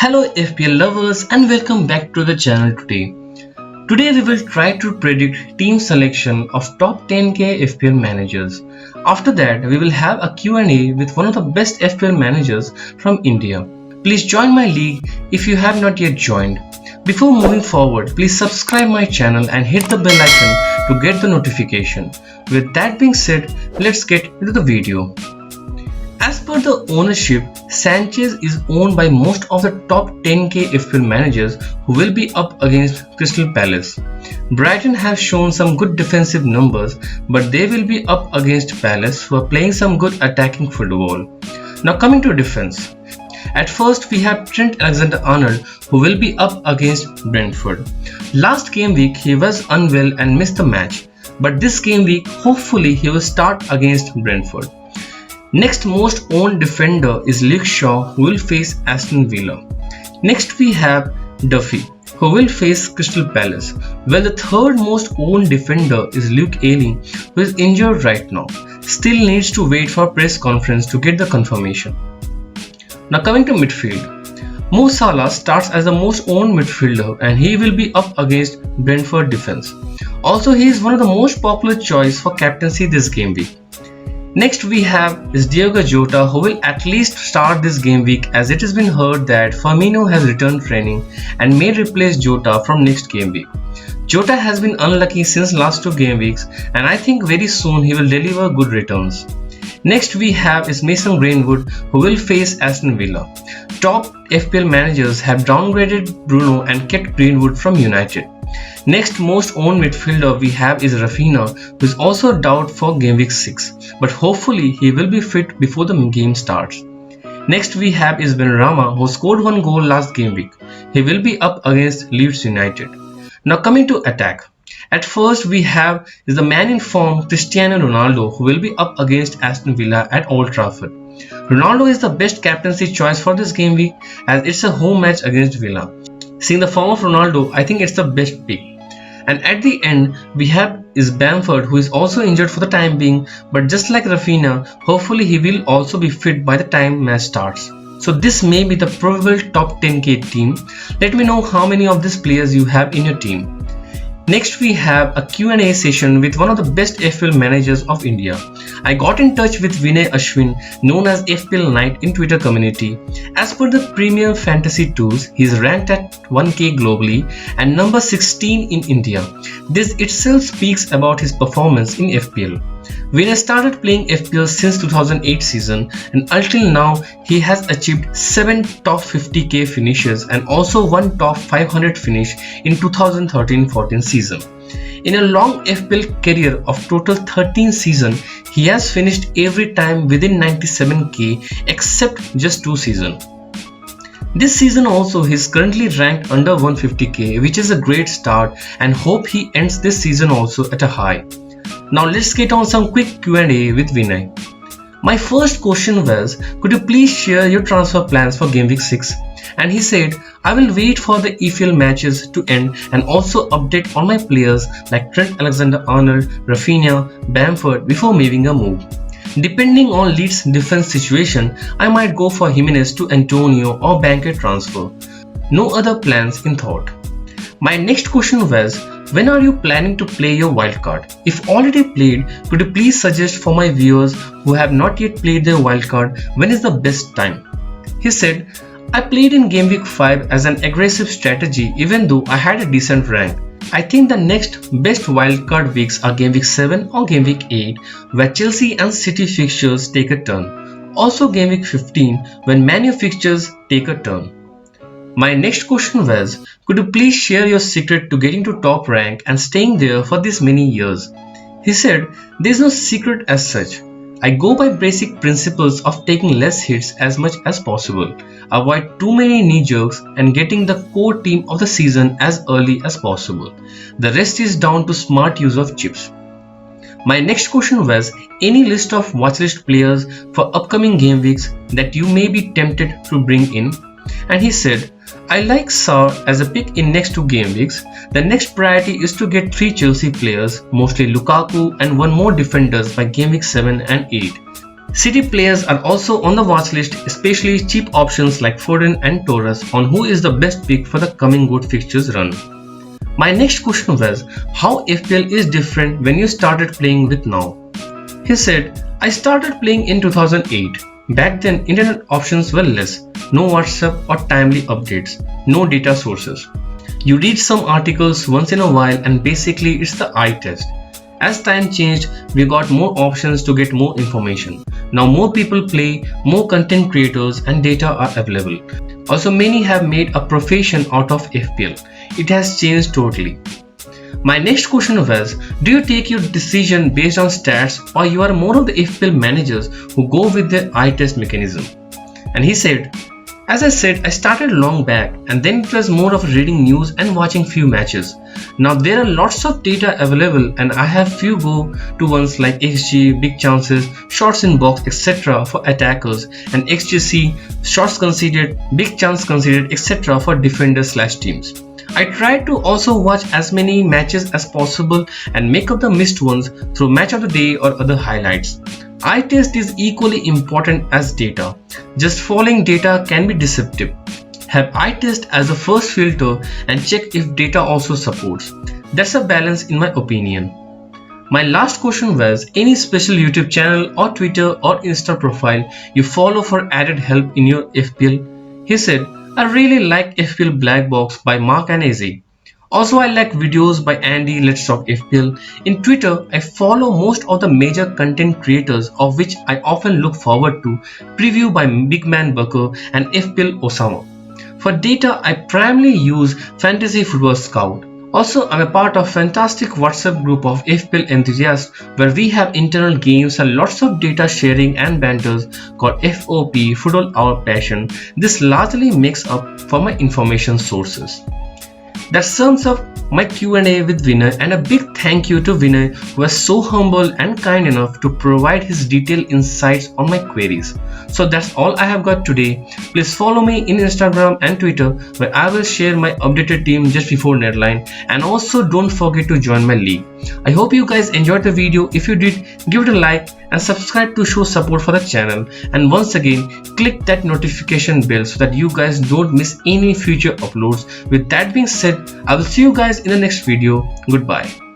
Hello FPL lovers and welcome back to the channel today. Today we will try to predict team selection of top 10k FPL managers. After that we will have a Q&A with one of the best FPL managers from India. Please join my league if you have not yet joined. Before moving forward, please subscribe my channel and hit the bell icon to get the notification. With that being said, let's get into the video. As per the ownership, Sanchez is owned by most of the top 10k FPL managers who will be up against Crystal Palace. Brighton have shown some good defensive numbers, but they will be up against Palace who are playing some good attacking football. Now coming to defense. At first we have Trent Alexander-Arnold who will be up against Brentford. Last game week he was unwell and missed the match, but this game week hopefully he will start against Brentford. Next most owned defender is Luke Shaw who will face Aston Villa. Next we have Duffy who will face Crystal Palace, while the third most owned defender is Luke Ayling who is injured right now. Still needs to wait for press conference to get the confirmation. Now coming to midfield. Mo Salah starts as the most owned midfielder and he will be up against Brentford defense. Also he is one of the most popular choice for captaincy this game week. Next we have is Diogo Jota who will at least start this game week, as it has been heard that Firmino has returned training and may replace Jota from next game week. Jota has been unlucky since last two game weeks and I think very soon he will deliver good returns. Next we have is Mason Greenwood who will face Aston Villa. Top FPL managers have downgraded Bruno and kept Greenwood from United. Next most owned midfielder we have is Rafinha, who is also a doubt for game week 6, but hopefully he will be fit before the game starts. Next we have is Benrahma, who scored one goal last game week. He will be up against Leeds United. Now coming to attack. At first we have is the man in form Cristiano Ronaldo who will be up against Aston Villa at Old Trafford. Ronaldo is the best captaincy choice for this game week as it's a home match against Villa. Seeing the form of Ronaldo, I think it's the best pick. And at the end we have is Bamford, who is also injured for the time being, but just like Rafinha, hopefully he will also be fit by the time match starts. So this may be the probable top 10k team. Let me know how many of these players you have in your team. Next we have a Q&A session with one of the best FPL managers of India. I got in touch with Vinay Ashwin, known as FPL Knight in Twitter community. As per the premium fantasy tools, he is ranked at 1k globally and number 16 in India. This itself speaks about his performance in FPL. Vinay started playing FPL since 2008 season and until now he has achieved 7 top 50k finishes and also 1 top 500 finish in 2013-14 season. In a long FPL career of total 13 seasons, he has finished every time within 97k except just 2 seasons. This season also he is currently ranked under 150k, which is a great start, and hope he ends this season also at a high. Now let's get on some quick Q&A with Vinay. My first question was, could you please share your transfer plans for game week 6? And he said, I will wait for the EFL matches to end and also update on my players like Trent Alexander-Arnold, Rafinha, Bamford before making a move. Depending on Leeds' defense situation, I might go for Jimenez to Antonio or bank a transfer. No other plans in thought. My next question was, when are you planning to play your wildcard? If already played, could you please suggest for my viewers who have not yet played their wildcard, when is the best time? He said, I played in game week 5 as an aggressive strategy even though I had a decent rank. I think the next best wildcard weeks are game week 7 or game week 8 where Chelsea and City fixtures take a turn. Also game week 15 when Man U fixtures take a turn. My next question was, could you please share your secret to getting to top rank and staying there for this many years? He said, there is no secret as such. I go by basic principles of taking less hits as much as possible, avoid too many knee jerks and getting the core team of the season as early as possible. The rest is down to smart use of chips. My next question was, any list of watchlist players for upcoming game weeks that you may be tempted to bring in? And he said, I like Sarr as a pick in next 2 game weeks. The next priority is to get 3 Chelsea players, mostly Lukaku and 1 more defenders by game week 7 and 8. City players are also on the watch list, especially cheap options like Foden and Torres on who is the best pick for the coming good fixtures run. My next question was how FPL is different when you started playing with now. He said, I started playing in 2008. Back then internet options were less, no WhatsApp or timely updates, no data sources. You read some articles once in a while and basically it's the eye test. As time changed, we got more options to get more information. Now more people play, more content creators and data are available. Also many have made a profession out of FPL. It has changed totally. My next question was, do you take your decision based on stats or you are more of the FPL managers who go with the eye test mechanism? And he said, as I said, I started long back and then it was more of reading news and watching few matches. Now there are lots of data available and I have few go to ones like XG, big chances, shots in box etc. for attackers and XGC, shots conceded, big chance conceded etc. for defenders / teams. I try to also watch as many matches as possible and make up the missed ones through match of the day or other highlights. Eye test is equally important as data. Just following data can be deceptive. Have eye test as a first filter and check if data also supports. That's a balance in my opinion. My last question was any special YouTube channel or Twitter or Insta profile you follow for added help in your FPL? He said, I really like FPL Black Box by Mark and Izzy. Also I like videos by Andy Let's Talk FPL. In Twitter, I follow most of the major content creators of which I often look forward to preview by Big Man Bucker and FPL Osama. For data, I primarily use Fantasy Football Scout. Also, I'm a part of fantastic WhatsApp group of FPL enthusiasts where we have internal games and lots of data sharing and banters called FOP, Football Our Passion. This largely makes up for my information sources. That sums up my Q&A with Vinay, and a big thank you to Vinay who was so humble and kind enough to provide his detailed insights on my queries. So that's all I have got today. Please follow me in Instagram and Twitter where I will share my updated team just before deadline, and also don't forget to join my league. I hope you guys enjoyed the video. If you did, give it a like and subscribe to show support for the channel, and once again click that notification bell so that you guys don't miss any future uploads. With that being said, I will see you guys in the next video. Goodbye.